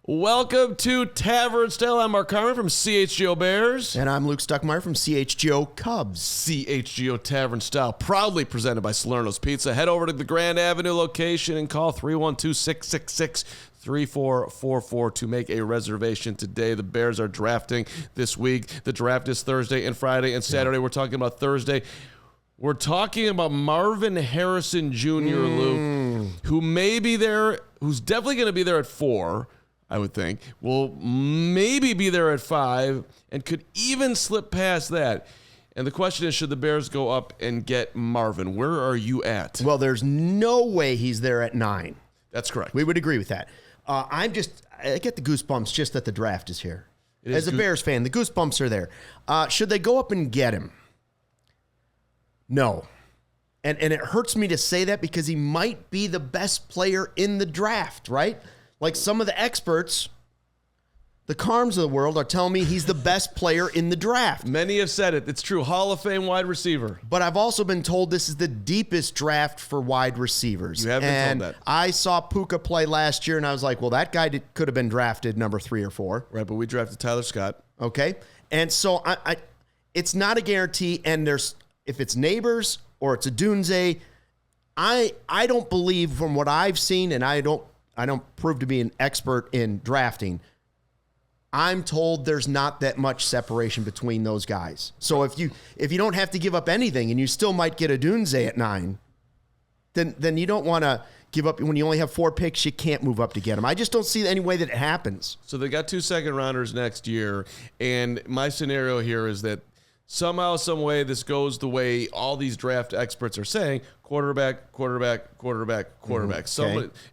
Welcome to Tavern Style. I'm Mark Carman from CHGO Bears. And I'm Luke Stuckmeyer from CHGO Cubs. CHGO Tavern Style, proudly presented by Salerno's Pizza. Head over to the Grand Avenue location and call 312-666-3444 to make a reservation today. The Bears are drafting this week. The draft is Thursday and Friday and Saturday. We're talking about Thursday. We're talking about Marvin Harrison Jr., Luke, who may be there, who's definitely going to be there at 4. I would think, will maybe be there at 5 and could even slip past that. And the question is, should the Bears go up and get Marvin? Where are you at? Well, there's no way he's there at 9. That's correct. We would agree with that. I get the goosebumps just that the draft is here. As a Bears fan, the goosebumps are there. Should they go up and get him? No. And it hurts me to say that because he might be the best player in the draft, right? Like some of the experts, the Carms of the world, are telling me he's the best player in the draft. Many have said it. It's true. Hall of Fame wide receiver. But I've also been told this is the deepest draft for wide receivers. You have been told that. I saw Puka play last year, and I was like, well, that guy could have been drafted number 3 or 4. Right, but we drafted Tyler Scott. Okay. And so it's not a guarantee, and if it's Neighbors or it's a Dunze, I don't believe from what I've seen, and I don't prove to be an expert in drafting. I'm told there's not that much separation between those guys. So if you don't have to give up anything and you still might get a Dunze at 9, then you don't want to give up. When you only have 4 picks, you can't move up to get them. I just don't see any way that it happens. So they got 2 second-rounders next year, and my scenario here is that somehow, some way, this goes the way all these draft experts are saying: quarterback. Okay.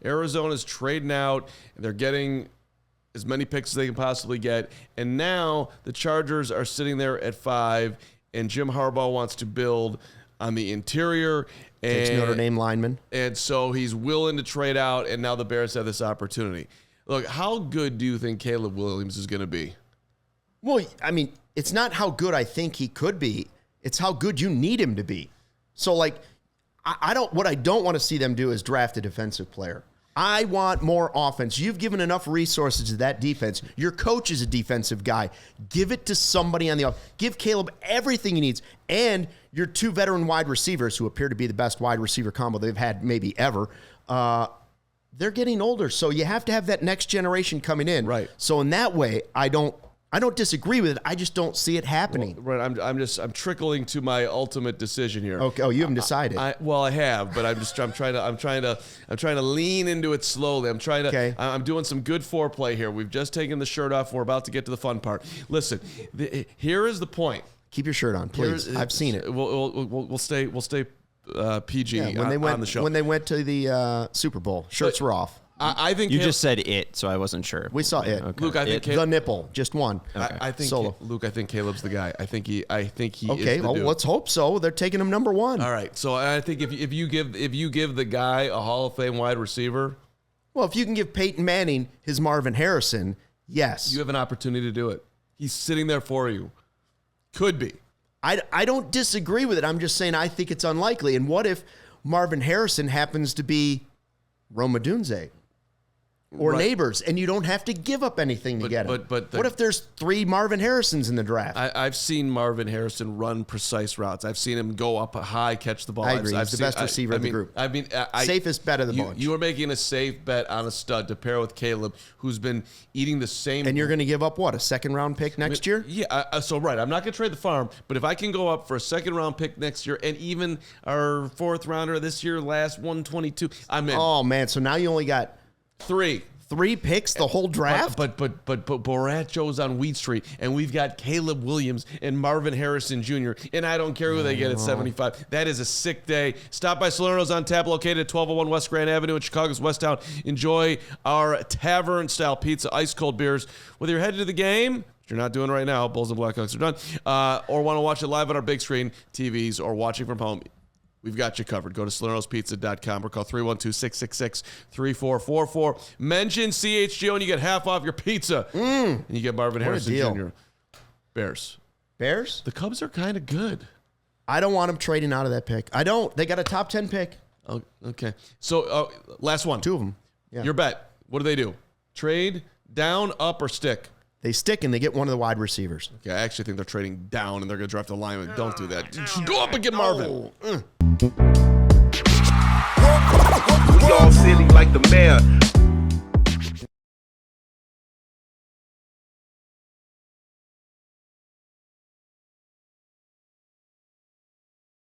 Arizona's trading out, and they're getting as many picks as they can possibly get. And now the Chargers are sitting there at 5, and Jim Harbaugh wants to build on the interior. Takes Notre Dame lineman. And so he's willing to trade out, and now the Bears have this opportunity. Look, how good do you think Caleb Williams is going to be? Well, I mean, it's not how good I think he could be. It's how good you need him to be. So, like, what I don't want to see them do is draft a defensive player. I want more offense. You've given enough resources to that defense. Your coach is a defensive guy. Give it to somebody on the offense. Give Caleb everything he needs. And your 2 veteran wide receivers, who appear to be the best wide receiver combo they've had maybe ever, they're getting older. So you have to have that next generation coming in. Right. So in that way, I don't disagree with it. I just don't see it happening. Well, right. I'm trickling to my ultimate decision here. Okay. Oh, you haven't decided. I have, but I'm trying to lean into it slowly. Okay. I'm doing some good foreplay here. We've just taken the shirt off. We're about to get to the fun part. Listen, here is the point. Keep your shirt on, please. I've seen it. We'll stay PG on the show. When they went to the Super Bowl, shirts were off. I think you just said it, so I wasn't sure. We saw it. Okay. Luke, I think the nipple, just one. Okay. I think solo. Luke, I think Caleb's the guy. I think he Okay, is the dude. Let's hope so. They're taking him number 1. All right. So I think if you give the guy a Hall of Fame wide receiver, well, if you can give Peyton Manning his Marvin Harrison, yes, you have an opportunity to do it. He's sitting there for you. Could be. I don't disagree with it. I'm just saying I think it's unlikely. And what if Marvin Harrison happens to be Rome Odunze? Or right. Neighbors, and you don't have to give up anything to get him. But what if there's 3 Marvin Harrisons in the draft? I've seen Marvin Harrison run precise routes. I've seen him go up high, catch the ball. I agree. He's the best receiver of the group. Safest bet of the bunch. You are making a safe bet on a stud to pair with Caleb, who's been eating the same. And you're going to give up, what, a second-round pick next year? Yeah, so right. I'm not going to trade the farm, but if I can go up for a second-round pick next year and even our 4th rounder this year, last 122, I'm in. Oh, man, so now you only got 3 picks the whole draft? But Boraccho's on Wheat Street, and we've got Caleb Williams and Marvin Harrison Jr., and I don't care who they get at 75. That is a sick day. Stop by Salerno's on tap, located at 1201 West Grand Avenue in Chicago's West Town. Enjoy our tavern-style pizza, ice-cold beers. Whether you're headed to the game, which you're not doing right now, Bulls and Blackhawks are done, or want to watch it live on our big screen TVs or watching from home, we've got you covered. Go to Salerno'sPizza.com or call 312-666-3444. Mention CHGO and you get half off your pizza. And you get Marvin Harrison Jr. Bears. The Cubs are kind of good. I don't want them trading out of that pick. I don't. They got a top 10 pick. Oh, okay. So last one. 2 of them. Yeah. Your bet. What do they do? Trade Down, up, or stick? They stick and they get one of the wide receivers. Okay, I actually think they're trading down and they're going to draft a lineman. Don't do that. Just go up and get Marvin. We all silly like the mayor.